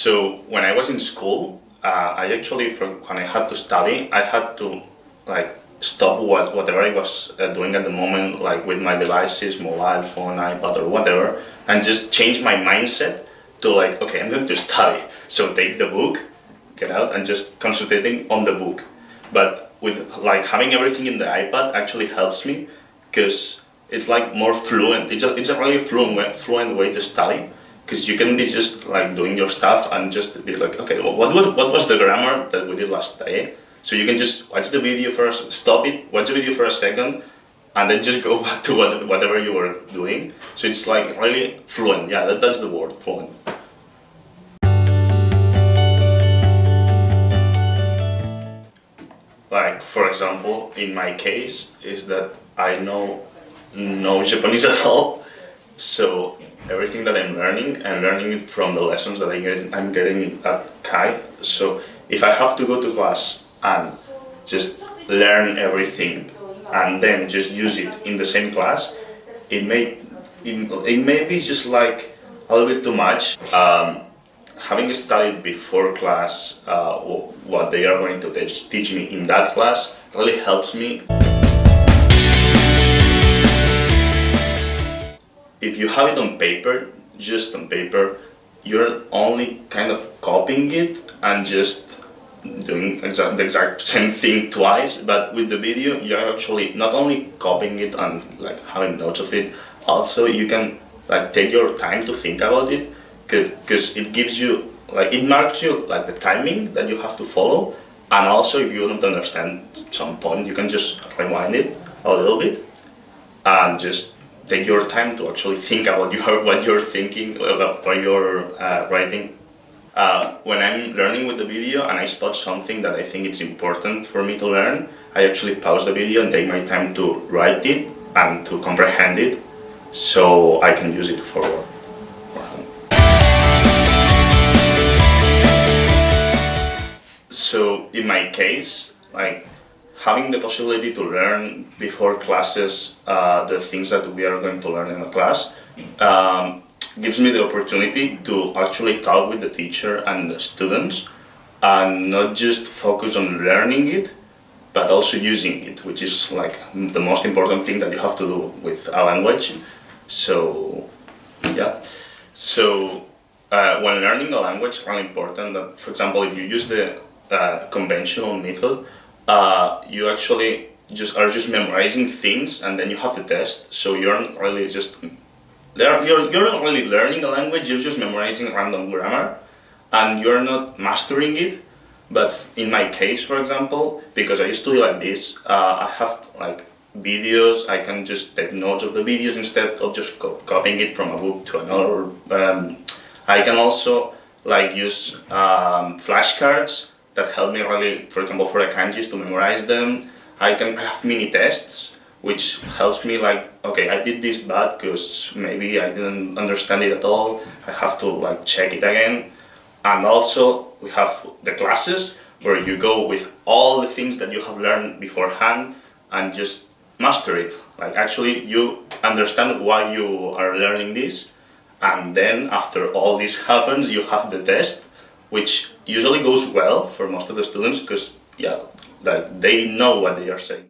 So when I was in school, I actually, when I had to study, I had to like stop whatever I was doing at the moment, like with my devices, mobile phone, iPad or whatever, and just change my mindset to like, okay, I'm going to study. So take the book, get out and just concentrating on the book. But with like having everything in the iPad actually helps me because it's like more fluent. It's a really fluent way to study, because you can be just like doing your stuff and just be like, okay, well, what was the grammar that we did last day? So you can just watch the video first, stop it, watch the video for a second, and then just go back to whatever you were doing. So it's like really fluent. Yeah, that's the word, fluent. Like, for example, in my case, is that I know no Japanese at all. So everything that I'm learning it from the lessons that I'm getting at KAI. So if I have to go to class and just learn everything and then just use it in the same class, it may be just like a little bit too much. Having studied before class what they are going to teach me in that class really helps me. If you have it on paper, just on paper, you're only kind of copying it and just doing the exact same thing twice. But with the video, you're actually not only copying it and like having notes of it, also you can like take your time to think about it, because it gives you like, it marks you like the timing that you have to follow. And also if you don't understand some point, you can just rewind it a little bit and just take your time to actually think about what you're thinking, what you're writing. When I'm learning with the video and I spot something that I think it's important for me to learn, I actually pause the video and take my time to write it and to comprehend it, so I can use it for home. So in my case, like, having the possibility to learn before classes the things that we are going to learn in a class gives me the opportunity to actually talk with the teacher and the students and not just focus on learning it, but also using it, which is like the most important thing that you have to do with a language. So yeah, so when learning a language, it's really important that, for example, if you use the conventional method, you actually are just memorizing things and then you have the test. So you're not really you're not really learning a language, you're just memorizing random grammar and you're not mastering it. But in my case, for example, because I used to do like this, I have like videos, I can just take notes of the videos instead of just copying it from a book to another. I can also like use flashcards that help me really, for example, for the kanjis to memorize them. I have mini tests, which helps me like, okay, I did this bad because maybe I didn't understand it at all. I have to like check it again. And also we have the classes where you go with all the things that you have learned beforehand and just master it. Like, actually you understand why you are learning this, and then after all this happens, you have the test, which usually goes well for most of the students because, yeah, like they know what they are saying.